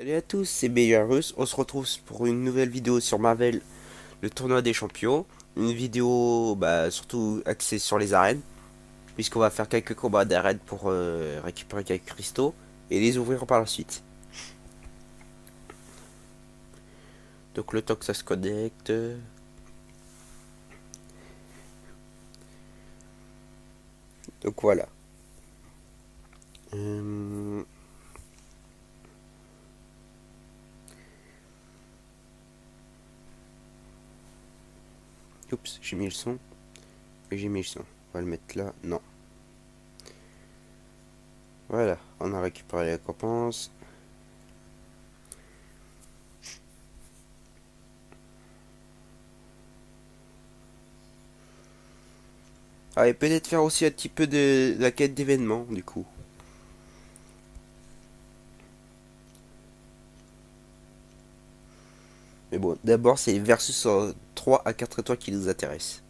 Salut à tous, c'est Belarus. On se retrouve pour une nouvelle vidéo sur Marvel, le tournoi des champions. Une vidéo surtout axée sur les arènes, puisqu'on va faire quelques combats d'arènes pour récupérer quelques cristaux et les ouvrir par la suite. Donc le temps que ça se connecte. Donc voilà. Euh, Oups, j'ai mis le son. Et j'ai mis le son. On va le mettre là. Non. Voilà, on a récupéré les récompenses. Ah, et peut-être faire aussi un petit peu de la quête d'événements, du coup. Mais bon, d'abord, c'est les versus 3 à 4 étoiles qui nous intéressent.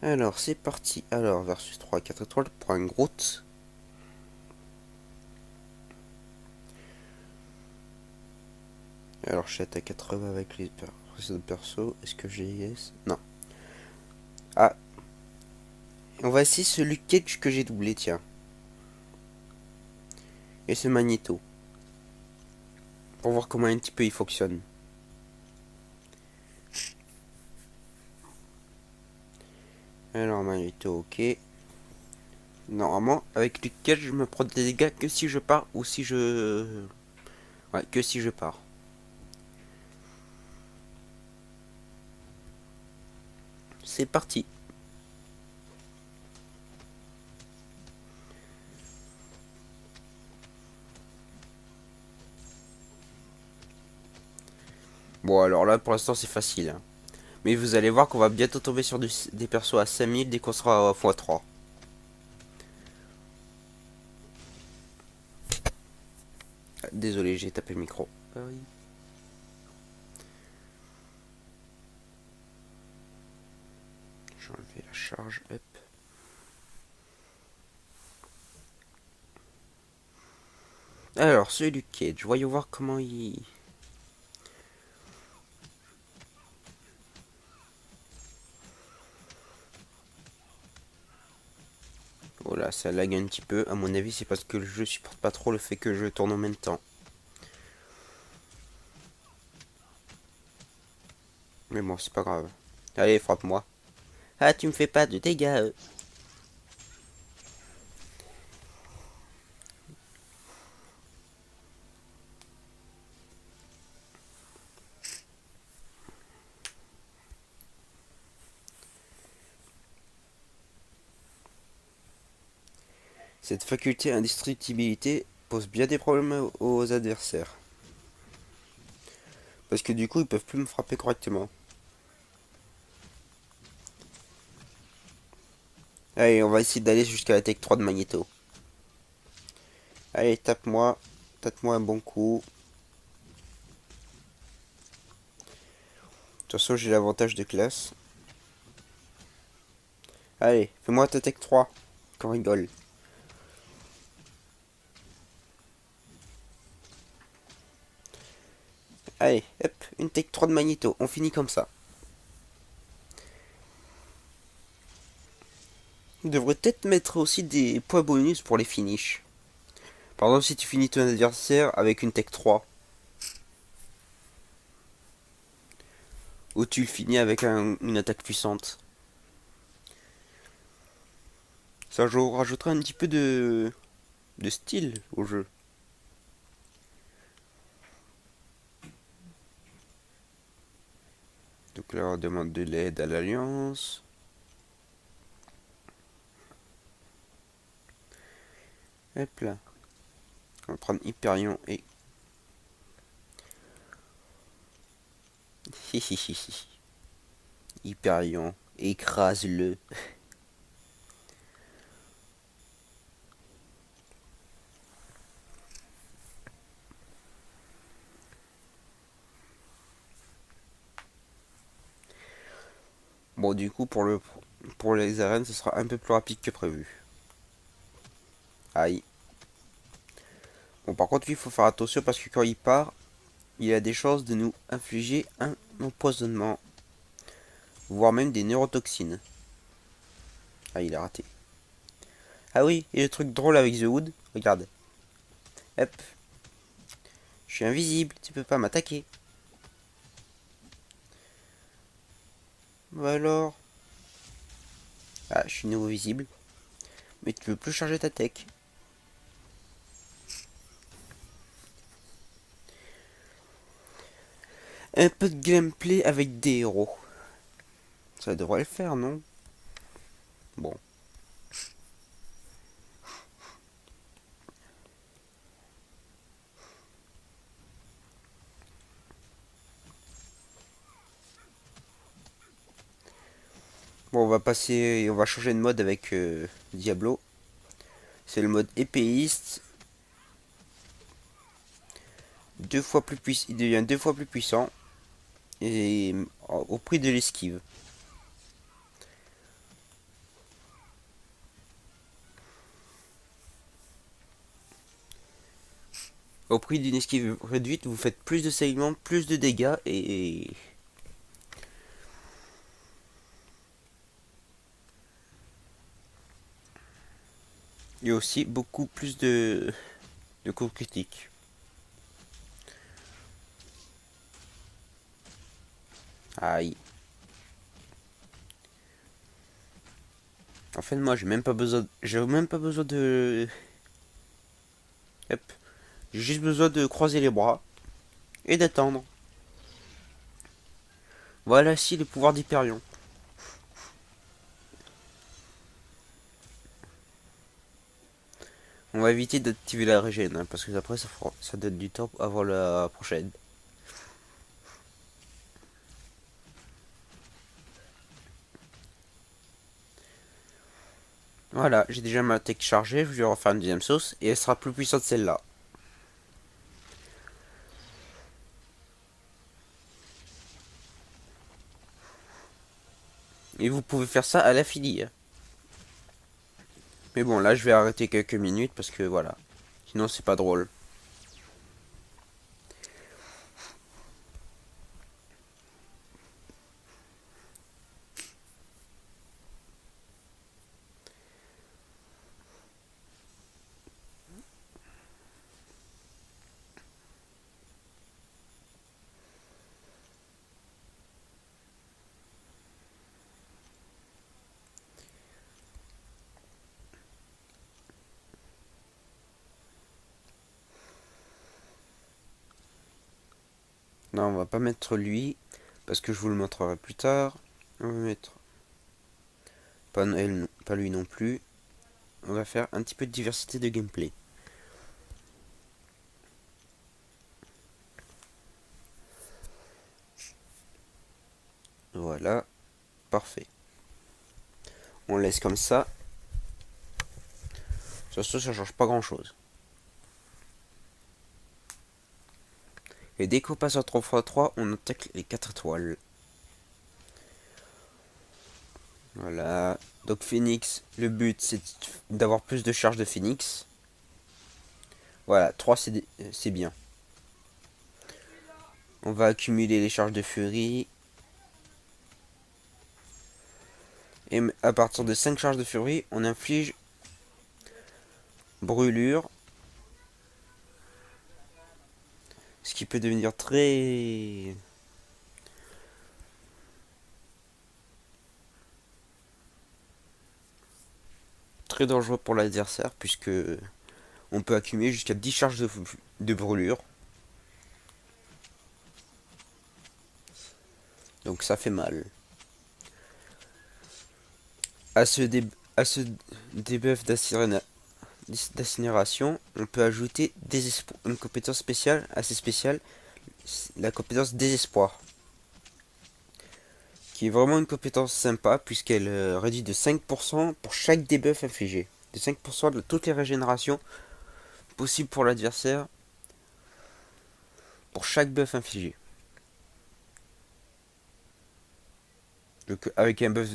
Alors, c'est parti. Alors, versus 3 à 4 étoiles pour un Groot. Alors, je suis à 80 avec les précédents persos. Est-ce que j'ai yes? Non. Ah, on va essayer ce Luke Cage que j'ai doublé, tiens. Et ce Magneto. Pour voir comment un petit peu il fonctionne. Alors, Magneto, ok. Normalement, avec Luke Cage, je me prends des dégâts que si je pars ou si je... Ouais, que si je pars. C'est parti. Bon, alors là, pour l'instant, c'est facile, hein. Mais vous allez voir qu'on va bientôt tomber sur des persos à 5000 dès qu'on sera à x3. Désolé, j'ai tapé le micro. Ah oui. J'ai enlevé la charge. Hop. Alors, celui du Cage. Voyons voir comment il... Oh là, ça lag un petit peu. À mon avis, c'est parce que le jeu supporte pas trop le fait que je tourne en même temps. Mais bon, c'est pas grave. Allez, frappe-moi. Ah, tu me fais pas de dégâts. Cette faculté indestructibilité pose bien des problèmes aux adversaires. Parce que du coup, ils peuvent plus me frapper correctement. Allez, on va essayer d'aller jusqu'à la Tech 3 de Magneto. Allez, tape-moi. Tape-moi un bon coup. De toute façon, j'ai l'avantage de classe. Allez, fais-moi ta Tech 3. Qu'on rigole. Allez, hop, une Tech 3 de Magneto. On finit comme ça. On devrait peut-être mettre aussi des points bonus pour les finishes. Par exemple, si tu finis ton adversaire avec une Tech 3. Ou tu le finis avec une attaque puissante. Ça rajoutera un petit peu de style au jeu. Donc là, on demande de l'aide à l'Alliance. Hop là. On va prendre Hyperion et... Hyperion, écrase-le. Bon, du coup, pour les arènes, ce sera un peu plus rapide que prévu. Aïe. Bon, par contre, lui, il faut faire attention parce que quand il part, il a des chances de nous infliger un empoisonnement, voire même des neurotoxines. Ah, il a raté. Ah oui, et le truc drôle avec The Wood, regarde. Hop, je suis invisible, tu peux pas m'attaquer. Bah alors. Ah, je suis nouveau visible. Mais tu peux plus charger ta tech. Un peu de gameplay avec des héros. Ça devrait le faire, non? Bon. Bon, on va passer, on va changer de mode avec Diablo. C'est le mode épéiste. Deux fois plus puissant, il devient deux fois plus puissant et au prix de l'esquive. Au prix d'une esquive réduite, vous faites plus de saignements, plus de dégâts et aussi beaucoup plus de coups critiques. Aïe. En fait, moi, j'ai même pas besoin de, hop, j'ai juste besoin de croiser les bras et d'attendre. Voilà ici le pouvoir d'Hyperion. On va éviter d'activer la régène, hein, parce que après ça donne du temps avant la prochaine. Voilà, j'ai déjà ma tech chargée, je vais refaire une deuxième sauce, et elle sera plus puissante celle-là. Et vous pouvez faire ça à l'infini. Hein. Mais bon, là je vais arrêter quelques minutes, parce que voilà. Sinon c'est pas drôle. Non, on va pas mettre lui, parce que je vous le montrerai plus tard. On va mettre pas, elle, pas lui non plus. On va faire un petit peu de diversité de gameplay. Voilà, parfait. On laisse comme ça. Ça change pas grand chose. Et dès qu'on passe à 3x3, on attaque les 4 étoiles. Voilà. Donc Phoenix, le but c'est d'avoir plus de charge de Phoenix. Voilà, 3 c'est bien. On va accumuler les charges de Furie. Et à partir de 5 charges de Furie, on inflige brûlure. Ce qui peut devenir très dangereux pour l'adversaire puisque on peut accumuler jusqu'à 10 charges de brûlure. Donc ça fait mal. À ce, dé à ce debuff d'incinération, on peut ajouter une compétence spéciale, assez spéciale, la compétence désespoir. Qui est vraiment une compétence sympa puisqu'elle réduit de 5% pour chaque debuff infligé. De 5% de toutes les régénérations possibles pour l'adversaire pour chaque buff infligé. Donc avec un buff,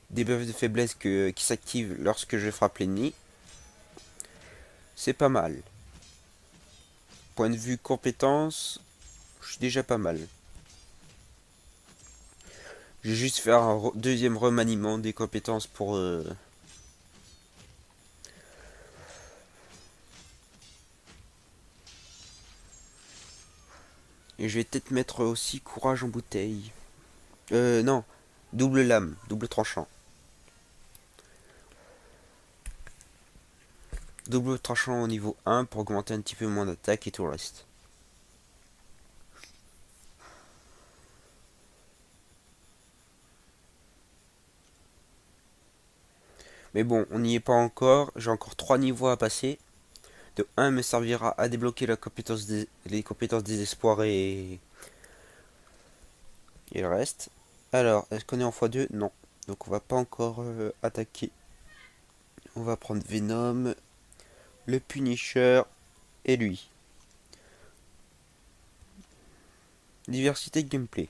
des buffs de faiblesse qui s'activent lorsque je frappe l'ennemi. C'est pas mal. Point de vue compétences, je suis déjà pas mal. Je vais juste faire un deuxième remaniement des compétences pour... Et je vais peut-être mettre aussi courage en bouteille. Non. Double lame, double tranchant. Double tranchant au niveau 1 pour augmenter un petit peu mon attaque et tout le reste. Mais bon, on n'y est pas encore. J'ai encore 3 niveaux à passer. De 1 me servira à débloquer les compétences désespoir et le reste. Alors, est-ce qu'on est en x2? Non. Donc on va pas encore attaquer. On va prendre Venom, le Punisher et lui. Diversité de gameplay.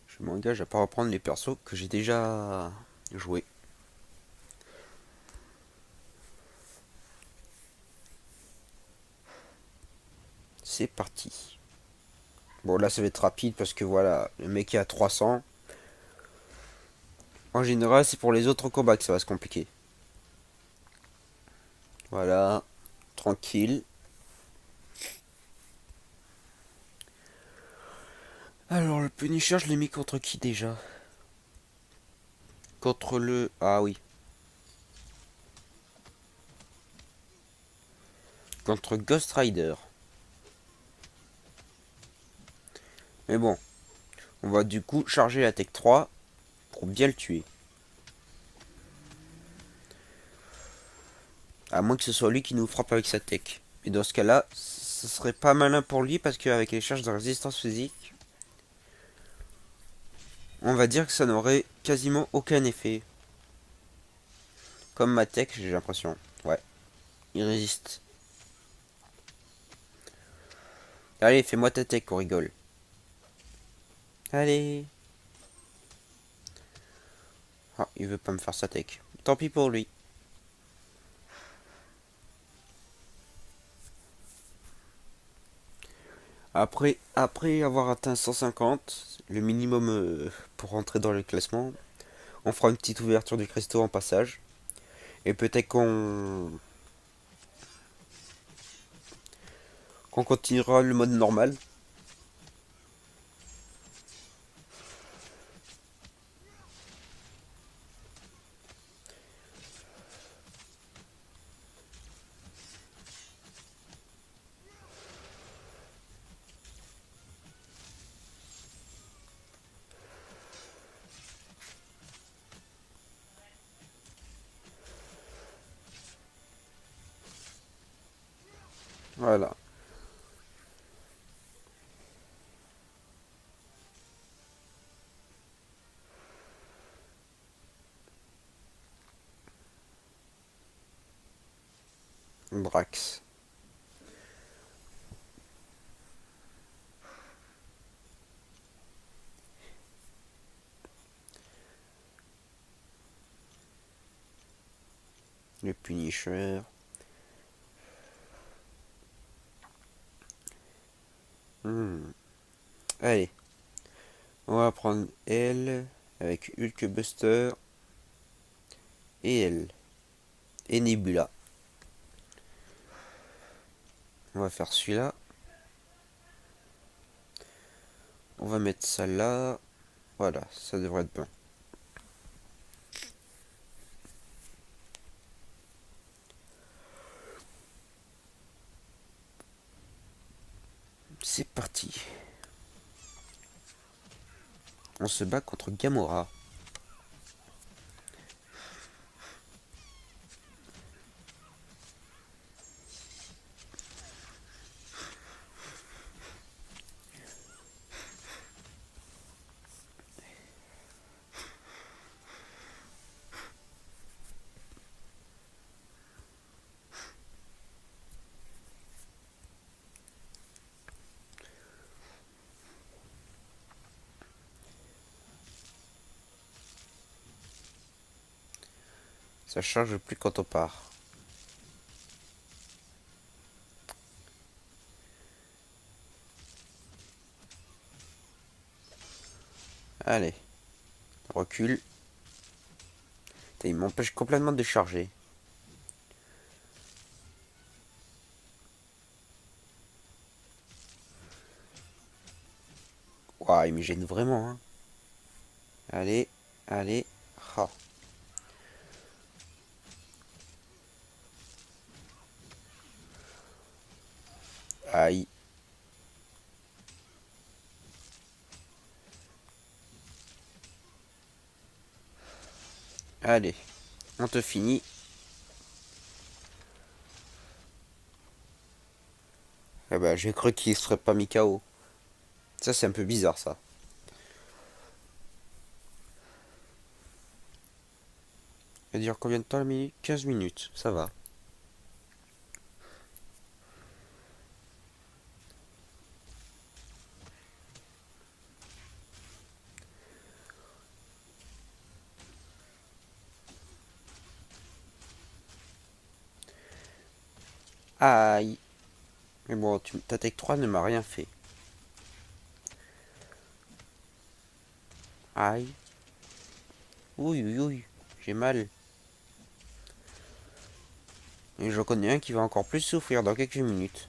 Je m'engage à pas reprendre les persos que j'ai déjà joués. C'est parti. Bon là ça va être rapide parce que voilà, le mec est à 300. En général c'est pour les autres combats que ça va se compliquer. Voilà, tranquille. Alors le Punisher je l'ai mis contre qui déjà? Contre le... Ah oui. Contre Ghost Rider. Mais bon, on va du coup charger la Tech 3 pour bien le tuer. À moins que ce soit lui qui nous frappe avec sa tech. Et dans ce cas-là, ce serait pas malin pour lui parce qu'avec les charges de résistance physique, on va dire que ça n'aurait quasiment aucun effet. Comme ma tech, j'ai l'impression. Ouais, il résiste. Allez, fais-moi ta tech, qu'on rigole. Allez. Ah, il veut pas me faire sa tech. Tant pis pour lui. Après avoir atteint 150, le minimum pour rentrer dans le classement, on fera une petite ouverture du cristaux en passage. Et peut-être qu'on continuera le mode normal. Voilà. Brax. Le Punisher. Hmm. Allez. On va prendre elle avec Hulkbuster et elle. Et Nebula. On va faire celui-là. On va mettre ça là. Voilà, ça devrait être bon. C'est parti. On se bat contre Gamora. Ça charge plus quand on part. Allez, recule. Il m'empêche complètement de charger. Waouh, il me gêne vraiment, hein. Allez, allez. Oh. Aïe. Allez, on te finit. Eh ben, j'ai cru qu'il serait pas mis KO. Ça, c'est un peu bizarre, ça. Ça dure combien de temps la minute? 15 minutes, ça va. Aïe. Mais bon, ta Tech 3 ne m'a rien fait. Aïe. Oui, oui, oui. J'ai mal. Et je connais un qui va encore plus souffrir dans quelques minutes.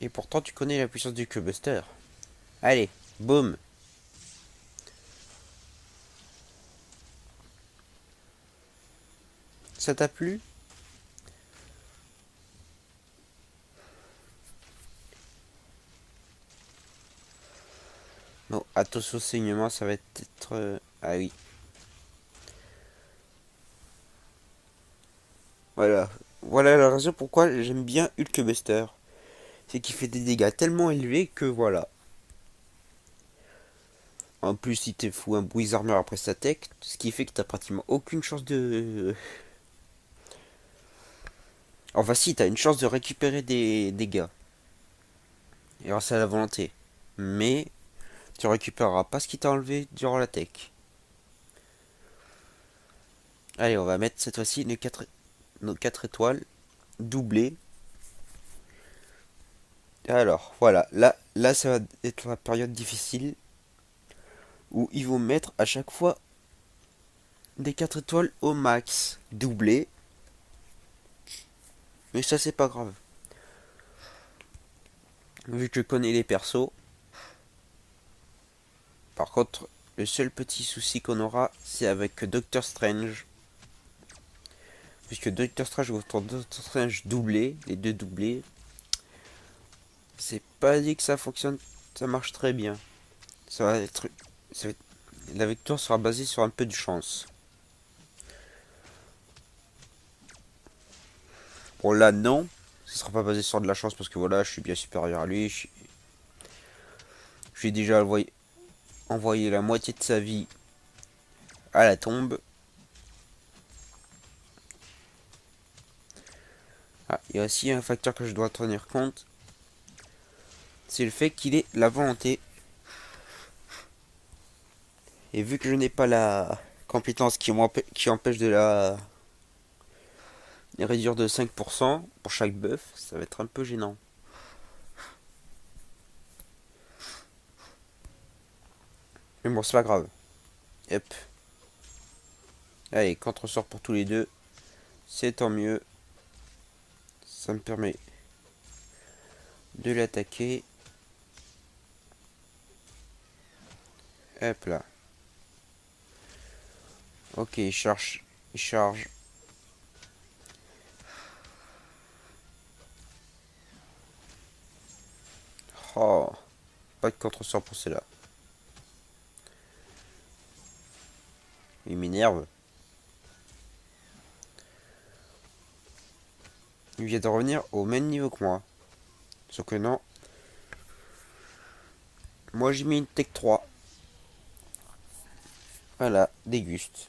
Et pourtant, tu connais la puissance du Q-Buster. Allez, boum. Ça t'a plu? Non, attention au saignement, ça va être... Ah oui. Voilà. Voilà la raison pourquoi j'aime bien Hulkbuster. C'est qu'il fait des dégâts tellement élevés que voilà. En plus, il te fout un Bruise Armor après sa tech, ce qui fait que t'as pratiquement aucune chance de... Enfin si, t'as une chance de récupérer des dégâts. Et grâce à la volonté. Mais tu récupéreras pas ce qui t'a enlevé durant la tech. Allez, on va mettre cette fois-ci nos 4 étoiles doublées. Alors, voilà. Là, ça va être la période difficile où ils vont mettre à chaque fois des 4 étoiles au max doublées. Mais ça, c'est pas grave. Vu que je connais les persos. Par contre, le seul petit souci qu'on aura, c'est avec Doctor Strange. Puisque Doctor Strange ou Doctor Strange doublé, les deux doublés, c'est pas dit que ça fonctionne, ça marche très bien. Ça va être, ça va être- la victoire sera basée sur un peu de chance. Bon là non, ça sera pas basé sur de la chance parce que voilà, je suis bien supérieur à lui. J'ai déjà envoyé la moitié de sa vie à la tombe. Ah, il y a aussi un facteur que je dois tenir compte, c'est le fait qu'il ait la volonté. Et vu que je n'ai pas la compétence qui empêche de la réduire de 5% pour chaque buff, ça va être un peu gênant. Mais bon, c'est pas grave. Hop. Allez, contre-sort pour tous les deux. C'est tant mieux. Ça me permet de l'attaquer. Hop là. Ok, il charge. Il charge. Oh. Pas de contre-sort pour cela. Il m'énerve. Il vient de revenir au même niveau que moi. Sauf que non. Moi j'ai mis une tech 3. Voilà, déguste.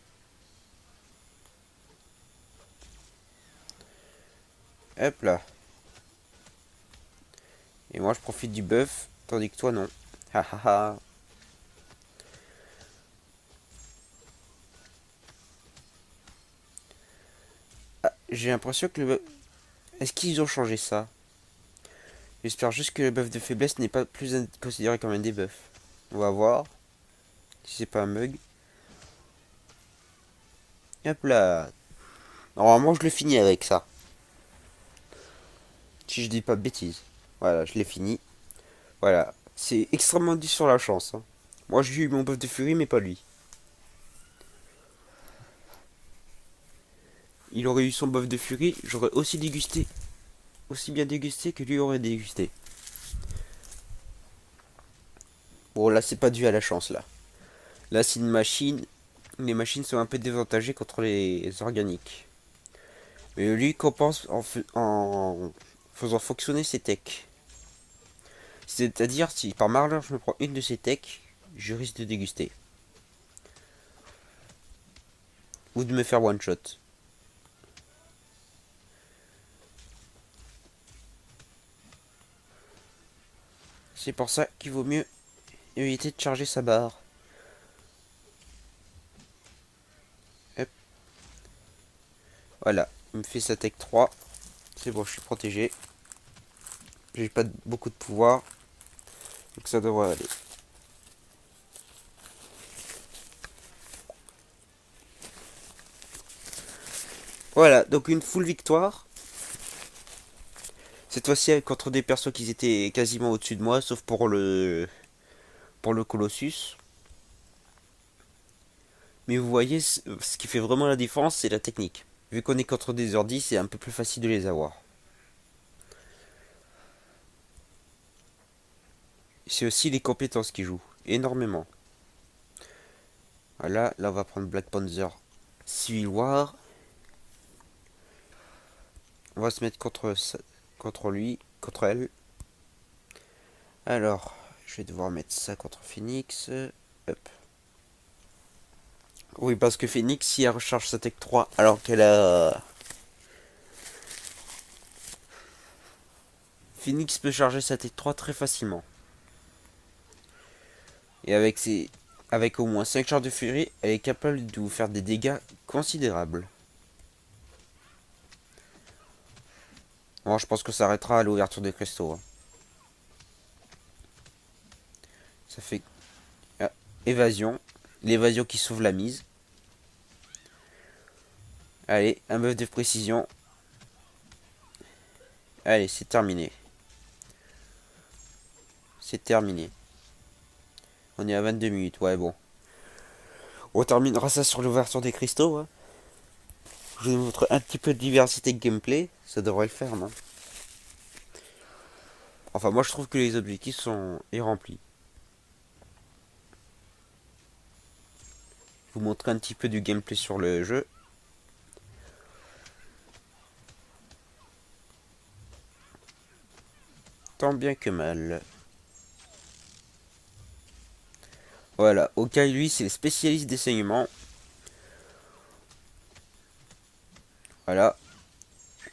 Hop là. Et moi je profite du buff, tandis que toi non. Ha ha ha. j'ai l'impression que le... Est-ce qu'ils ont changé ça? J'espère juste que le buff de faiblesse n'est pas plus considéré comme un debuff. On va voir si c'est pas un bug. Hop là. Normalement, je le finis avec ça. Si je dis pas de bêtises. Voilà, je l'ai fini. Voilà. C'est extrêmement dur sur la chance, hein. Moi, j'ai eu mon buff de furie, mais pas lui. Il aurait eu son buff de furie, j'aurais aussi dégusté. Aussi bien dégusté que lui aurait dégusté. Bon, là, c'est pas dû à la chance, là. Là, c'est une machine. Les machines sont un peu dévantagées contre les organiques. Mais lui compense en faisant fonctionner ses techs. C'est-à-dire, si par malheur je me prends une de ces techs, je risque de déguster. Ou de me faire one shot. C'est pour ça qu'il vaut mieux éviter de charger sa barre. Hop. Voilà, il me fait sa tech 3. C'est bon, je suis protégé. J'ai pas beaucoup de pouvoir. Donc ça devrait aller. Voilà, donc une full victoire. Cette fois-ci contre des persos qui étaient quasiment au-dessus de moi, sauf pour le Colossus. Mais vous voyez, ce qui fait vraiment la différence, c'est la technique. Vu qu'on est contre des ordi, c'est un peu plus facile de les avoir. C'est aussi les compétences qui jouent, énormément. Voilà, là on va prendre Black Panther Civil War. On va se mettre contre lui, contre elle. Alors, je vais devoir mettre ça contre Phoenix. Hop. Oui, parce que Phoenix, si elle recharge sa tech 3 alors qu'elle a... Phoenix peut charger sa tech 3 très facilement. Et avec au moins 5 charges de furie, elle est capable de vous faire des dégâts considérables. Bon, je pense que ça arrêtera à l'ouverture des cristaux, hein. Ça fait... Ah, évasion. L'évasion qui sauve la mise. Allez, un buff de précision. Allez, c'est terminé. C'est terminé. On est à 22 minutes, ouais bon. On terminera ça sur l'ouverture des cristaux, hein. Je vous montre un petit peu de diversité de gameplay. Ça devrait le faire, non? Enfin, moi je trouve que les objectifs sont remplis. Je vous montrer un petit peu du gameplay sur le jeu. Tant bien que mal. Voilà, Hawkeye lui c'est le spécialiste des saignements. Voilà.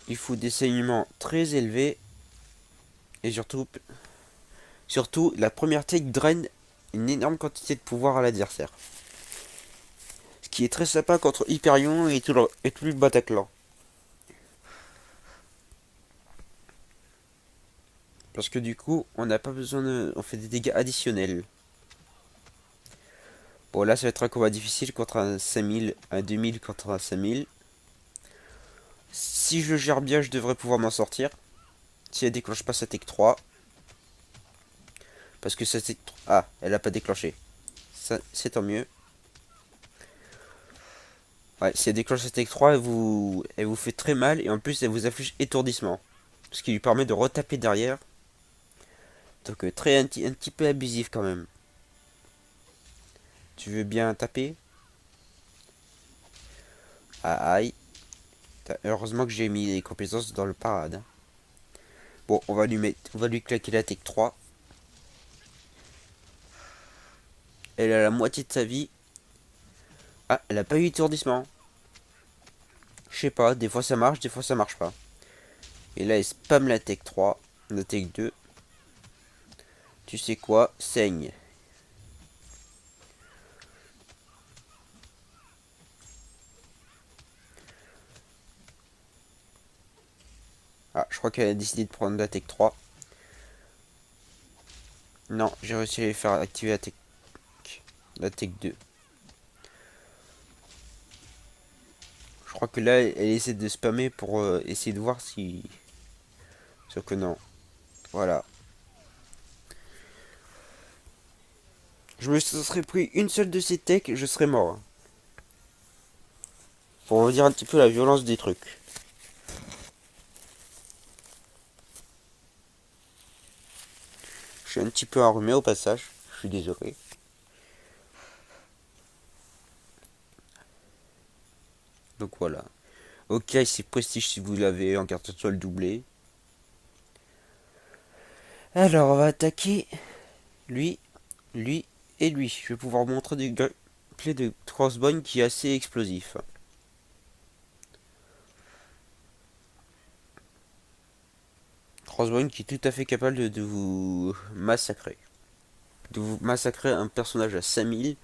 Il faut des saignements très élevés. Et surtout la première take draine une énorme quantité de pouvoir à l'adversaire. Ce qui est très sympa contre Hyperion et tout le Bataclan. Parce que du coup, on n'a pas besoin de... On fait des dégâts additionnels. Bon, là, ça va être un combat difficile contre un 5000, un 2000 contre un 5000. Si je gère bien, je devrais pouvoir m'en sortir. Si elle déclenche pas sa tech 3. Parce que sa tech 3... Ah, elle a pas déclenché. Ça, c'est tant mieux. Ouais, si elle déclenche sa tech 3, elle vous fait très mal. Et en plus, elle vous affiche étourdissement. Ce qui lui permet de retaper derrière. Donc, un petit peu abusif quand même. Tu veux bien taper? Ah, aïe. Heureusement que j'ai mis les compétences dans le parade, hein. Bon, on va lui claquer la tech 3. Elle a la moitié de sa vie. Ah, elle a pas eu étourdissement. Je sais pas, des fois ça marche, des fois ça marche pas. Et là, elle spam la tech 3, la tech 2. Tu sais quoi? Saigne. Ah, je crois qu'elle a décidé de prendre la Tech 3. Non, j'ai réussi à les faire activer la Tech 2. Je crois que là, elle essaie de spammer pour essayer de voir si... Sauf que non. Voilà. Je me serais pris une seule de ces techs, je serais mort. Pour vous dire un petit peu la violence des trucs. Je suis un petit peu enrhumé au passage. Je suis désolé. Donc voilà. Ok, c'est prestige si vous l'avez en carte étoile doublée. Alors, on va attaquer lui, lui et lui. Je vais pouvoir vous montrer du gameplay de Crossbone qui est assez explosif. Crossbone qui est tout à fait capable de vous massacrer. De vous massacrer un personnage à 5000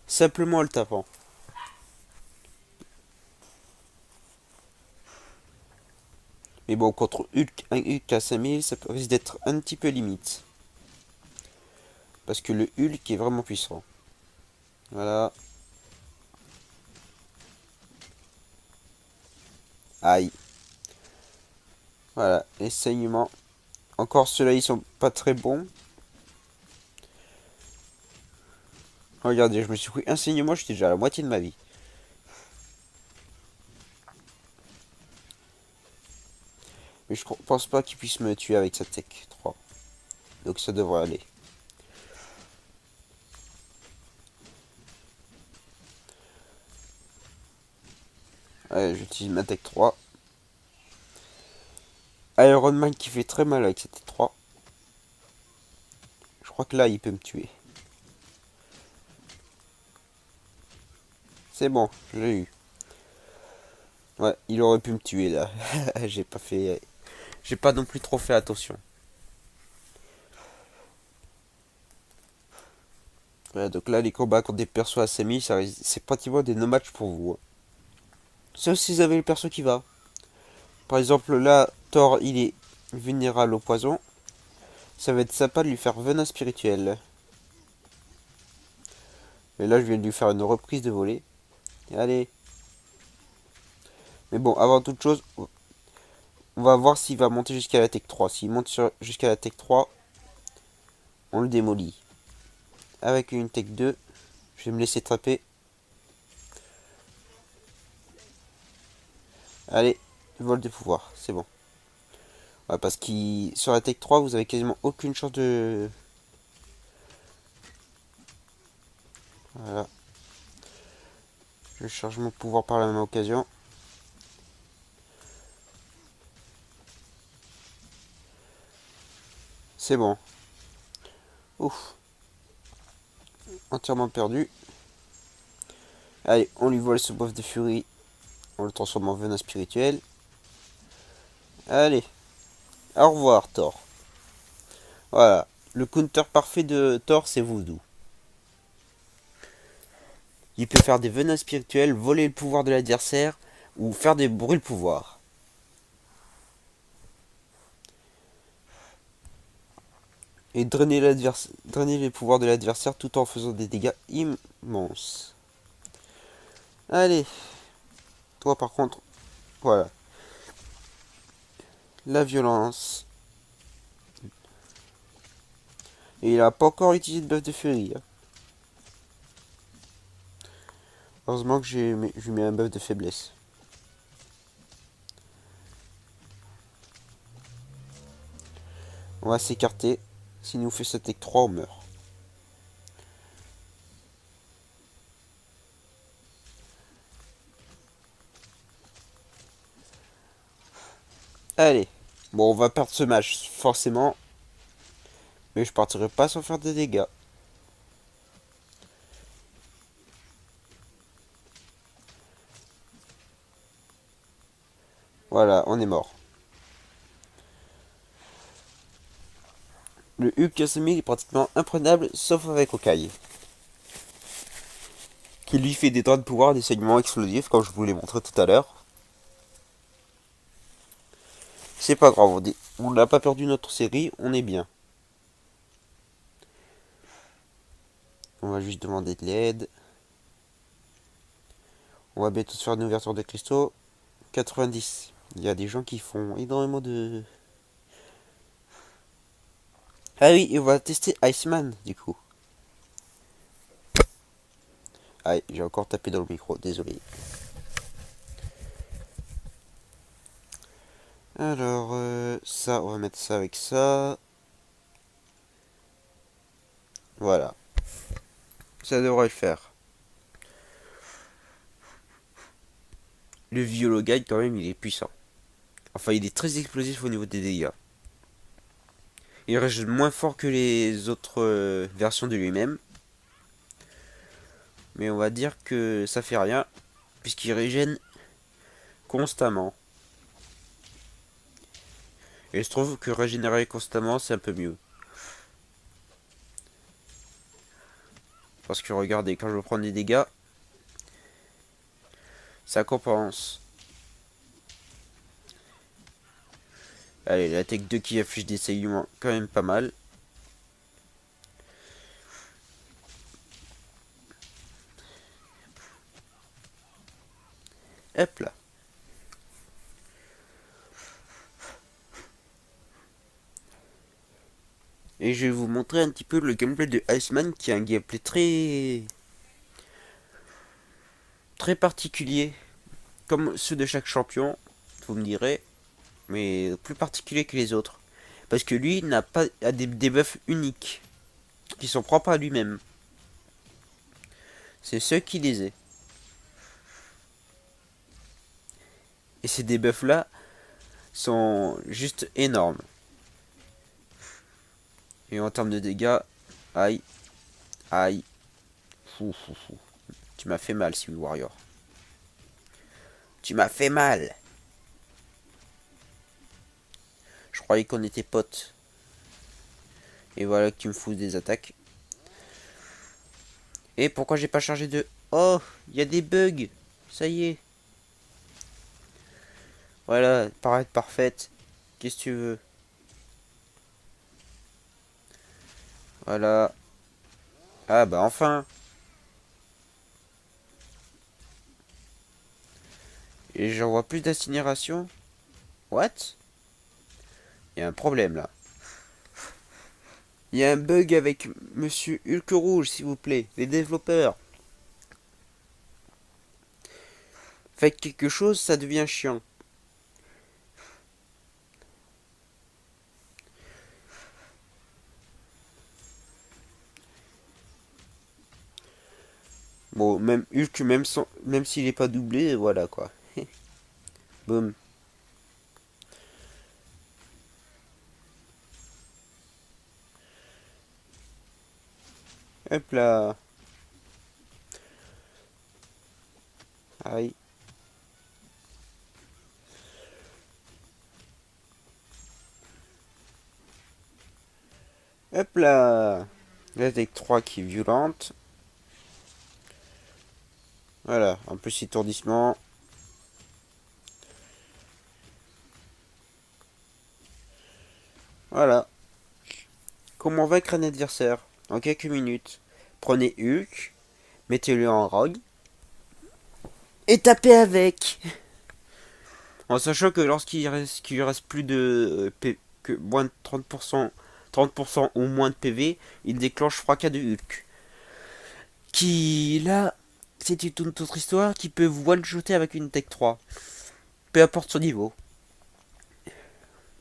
simplement en le tapant. Mais bon, contre Hulk, un Hulk à 5000, ça risque d'être un petit peu limite. Parce que le Hulk est vraiment puissant. Voilà. Aïe. Voilà, les saignements. Encore ceux-là, ils sont pas très bons. Regardez, je me suis pris un saignement, j'étais déjà à la moitié de ma vie. Mais je pense pas qu'il puisse me tuer avec sa tech 3. Donc ça devrait aller. Allez, j'utilise ma tech 3. Iron Man qui fait très mal avec cette tech 3. Je crois que là, il peut me tuer. C'est bon, je l'ai eu. Ouais, il aurait pu me tuer là. J'ai pas fait... J'ai pas non plus trop fait attention. Voilà, donc là, les combats contre des persos à semi, c'est pratiquement des no-match pour vous. Sauf si vous avez le perso qui va. Par exemple, là, Thor, il est vulnérable au poison. Ça va être sympa de lui faire venin spirituel. Et là, je viens de lui faire une reprise de volée. Allez. Mais bon, avant toute chose, on va voir s'il va monter jusqu'à la Tech 3. S'il monte jusqu'à la Tech 3, on le démolit. Avec une Tech 2, je vais me laisser taper. Allez, vol de pouvoir, c'est bon. Ouais, parce que sur la Tech 3, vous avez quasiment aucune chance de... Voilà. Je charge mon pouvoir par la même occasion. C'est bon. Ouf. Entièrement perdu. Allez, on lui vole ce buff de furie. On le transforme en venin spirituel. Allez. Au revoir, Thor. Voilà. Le counter parfait de Thor, c'est Voodoo. Il peut faire des venins spirituels, voler le pouvoir de l'adversaire ou faire des brûle-pouvoirs. Et drainer les pouvoirs de l'adversaire tout en faisant des dégâts immenses. Allez. Toi, par contre, voilà. La violence. Et il a pas encore utilisé de buff de furie. Hein. Heureusement que je lui mets un buff de faiblesse. On va s'écarter. S'il nous fait sa tech 3, on meurt. Allez. Bon, on va perdre ce match, forcément. Mais je partirai pas sans faire des dégâts. Voilà, on est mort. Le Hulk Kasumi est pratiquement imprenable, sauf avec Okai. Qui lui fait des droits de pouvoir, des saignements explosifs, comme je vous l'ai montré tout à l'heure. C'est pas grave, on n'a pas perdu notre série, on est bien. On va juste demander de l'aide. On va bientôt se faire une ouverture de cristaux. 90. Il y a des gens qui font énormément de... Ah oui, et on va tester Iceman, du coup. Ah, j'ai encore tapé dans le micro, désolé. Alors, ça, on va mettre ça avec ça. Voilà. Ça devrait le faire. Le Violo Guide, quand même, il est puissant. Enfin, il est très explosif au niveau des dégâts. Il reste moins fort que les autres versions de lui-même. Mais on va dire que ça fait rien, puisqu'il régène constamment. Et je trouve que régénérer constamment, c'est un peu mieux. Parce que regardez, quand je prends des dégâts, ça compense. Allez, la Tech 2 qui affiche des saignements quand même pas mal. Hop là. Et je vais vous montrer un petit peu le gameplay de Iceman qui a un gameplay très particulier. Comme ceux de chaque champion, vous me direz. Mais plus particulier que les autres. Parce que lui n'a pas a des buffs uniques. Qui sont propres à lui-même. C'est ceux qui les aient. Et ces debuffs là sont juste énormes. Et en termes de dégâts, aïe, aïe, fou, fou, fou. Tu m'as fait mal, Civil Warrior. Tu m'as fait mal. Je croyais qu'on était potes. Et voilà que tu me fous des attaques. Et pourquoi j'ai pas chargé de... Oh, il y a des bugs. Ça y est. Voilà, paraître parfaite. Qu'est-ce que tu veux? Voilà. Ah bah enfin. Et j'en vois plus d'incinération. What? Il y a un problème là. Il y a un bug avec Monsieur Hulk Rouge, s'il vous plaît. Les développeurs. Faites quelque chose, ça devient chiant. Bon, même Hulk, même s'il est pas doublé, voilà quoi. Boum. Hop là. Aïe. Hop là. Là, avec 3 qui est violente. Voilà, un plus étourdissement. Voilà. Comment vaincre un adversaire en quelques minutes? Prenez Hulk, mettez-le en rogue et tapez avec. En sachant que qu'il lui reste plus de que moins de 30% ou moins de PV, il déclenche Fracas de Hulk. Qui là, c'est une toute autre histoire qui peut vous one-shotter avec une Tech 3. Peu importe son niveau.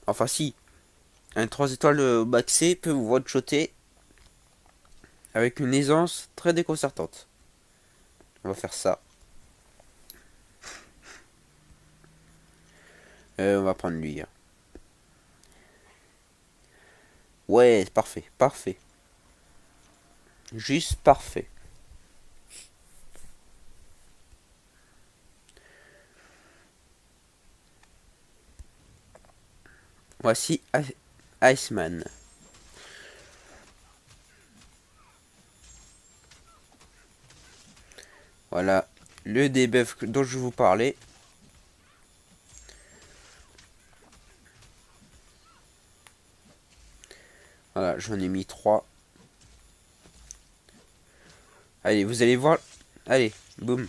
Enfin si, un 3 étoiles maxé peut vous one-shotter avec une aisance très déconcertante. On va faire ça. On va prendre lui. Hein. Ouais, parfait, parfait. Juste parfait. Voici Iceman. Voilà le debuff dont je vous parlais. Voilà, j'en ai mis 3. Allez, vous allez voir. Allez, boum.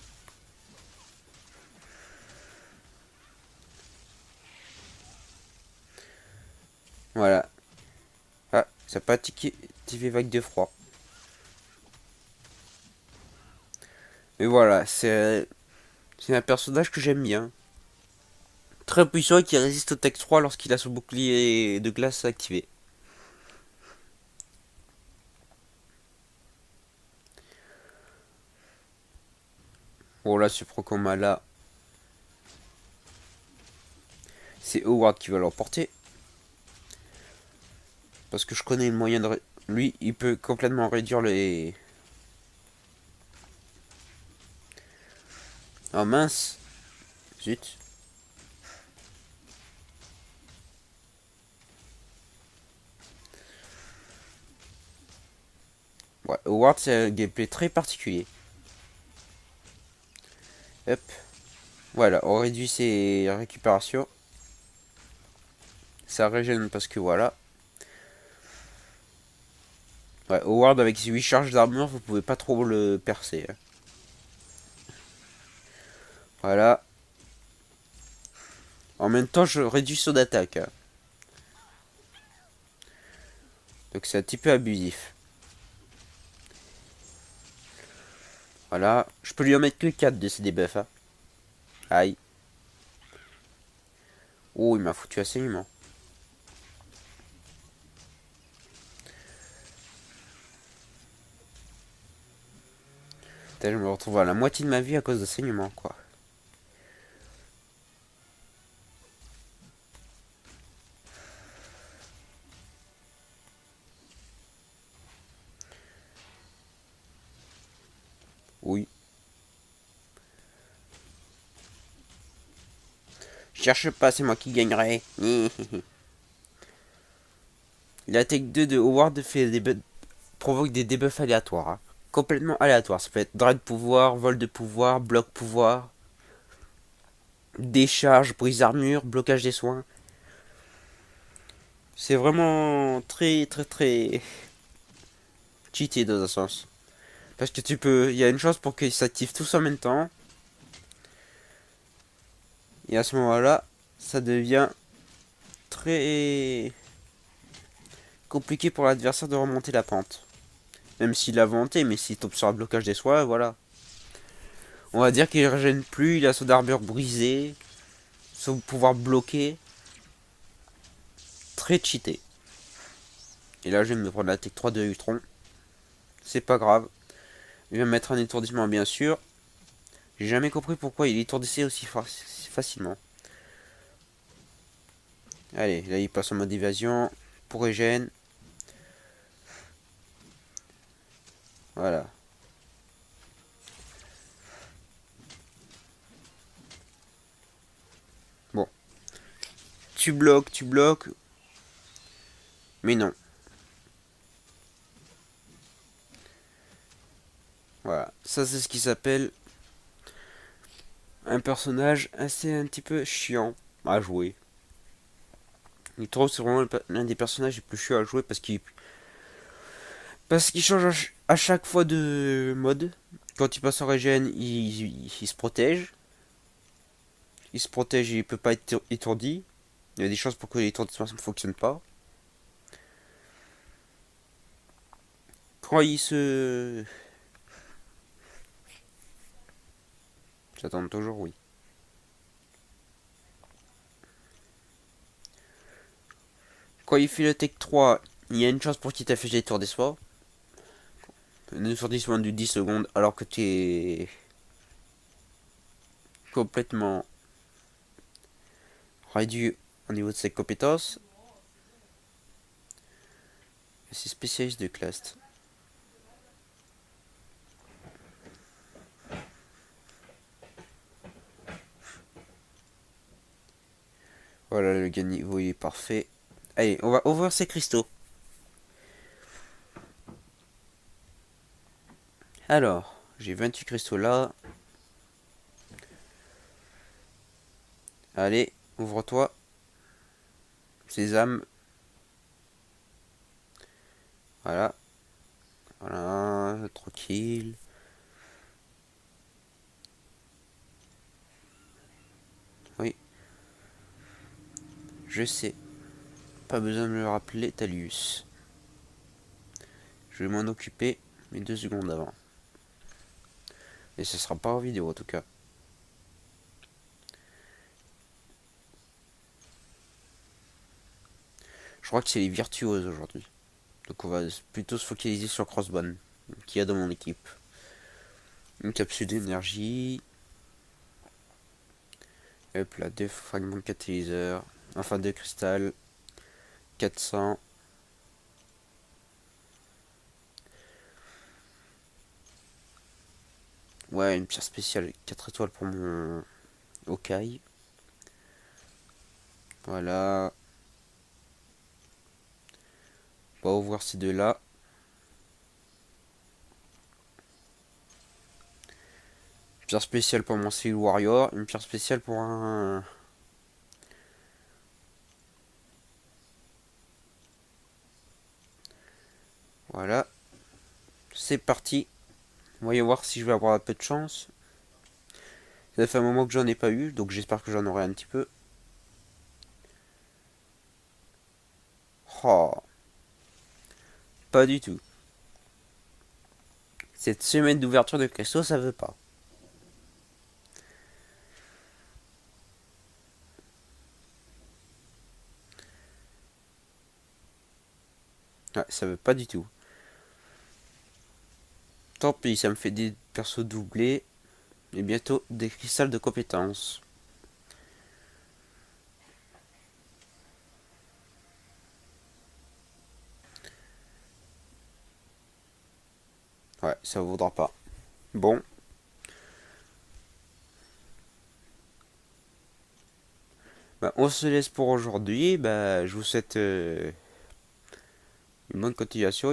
Voilà. Ah, ça n'a pas activé vague de froid. Mais voilà, c'est un personnage que j'aime bien. Très puissant et qui résiste au Tech 3 lorsqu'il a son bouclier de glace activé. Bon là, ce pro combat là, c'est Howard qui va l'emporter. Parce que je connais le moyen de... Lui, il peut complètement réduire les... Oh mince. Zut. Ouais, Howard, c'est un gameplay très particulier. Hop. Voilà, on réduit ses récupérations. Ça régène parce que voilà. Ouais, Howard avec ses 8 charges d'armure, vous pouvez pas trop le percer. Hein. Voilà. En même temps, je réduis son attaque. Hein. Donc c'est un petit peu abusif. Voilà. Je peux lui en mettre que 4 de ces debuffs. Hein. Aïe. Oh, il m'a foutu un saignement. Putain, je me retrouve à la moitié de ma vie à cause de saignement, quoi. Oui. Je cherche pas, c'est moi qui gagnerai. La tech 2 de Howard provoque des debuffs aléatoires. Hein. Complètement aléatoires. Ça peut être drain de pouvoir, vol de pouvoir, bloc pouvoir, décharge, brise armure, blocage des soins. C'est vraiment très très très cheaté dans un sens. Parce que tu peux. Il y a une chance pour qu'ils s'activent tous en même temps. Et à ce moment-là, ça devient très compliqué pour l'adversaire de remonter la pente. Même s'il a volonté, mais s'il tombe sur un blocage des soins, voilà. On va dire qu'il ne régène plus, il a son armure brisée, son pouvoir bloqué. Très cheaté. Et là, je vais me prendre la Tech 3 de Ultron. C'est pas grave. Il va mettre un étourdissement, bien sûr. J'ai jamais compris pourquoi il étourdissait aussi facilement. Allez, là, il passe en mode évasion. Pour régène. Voilà. Bon. Tu bloques, tu bloques. Mais non. Voilà. Ça, c'est ce qui s'appelle un personnage assez un petit peu chiant à jouer. Nitro, c'est vraiment l'un des personnages les plus chiants à jouer parce qu'il change à chaque fois de mode. Quand il passe en régène, il se protège. Il se protège et il peut pas être étourdi. Il y a des chances pour que l'étourdissement ne fonctionne pas. Quand il se... J'attends toujours, oui. Quand il fait le Tech 3, il y a une chance pour qu'il t'affiche l'étourdissement. Un étourdissement de 10 secondes alors que tu es complètement réduit au niveau de ses compétences. C'est spécialiste de classe. Voilà, le gain niveau il est parfait. Allez, on va ouvrir ces cristaux. Alors, j'ai 28 cristaux là. Allez, ouvre-toi. Sésame. Voilà. Voilà. Tranquille. Oui, je sais. Pas besoin de me le rappeler, Talius. Je vais m'en occuper, mais 2 secondes avant. Et ce sera pas en vidéo en tout cas. Je crois que c'est les virtuoses aujourd'hui. Donc on va plutôt se focaliser sur Crossbone, qui y a dans mon équipe. Une capsule d'énergie. Hop là, 2 fragments de catalyseur. Enfin 2 cristal. 400. Ouais, une pierre spéciale. 4 étoiles pour mon Okai. Voilà. On va ouvrir ces deux-là. Une pierre spéciale pour mon Steel Warrior. Une pierre spéciale pour un... Voilà. C'est parti. Voyons voir si je vais avoir un peu de chance. Ça fait un moment que j'en ai pas eu, donc j'espère que j'en aurai un petit peu. Oh, pas du tout. Cette semaine d'ouverture de cristaux, ça veut pas. Ouais, ça veut pas du tout. Tant pis, ça me fait des persos doublés. Et bientôt des cristals de compétences. Ouais, ça vaudra pas. Bon, bah, on se laisse pour aujourd'hui. Bah, je vous souhaite une bonne continuation.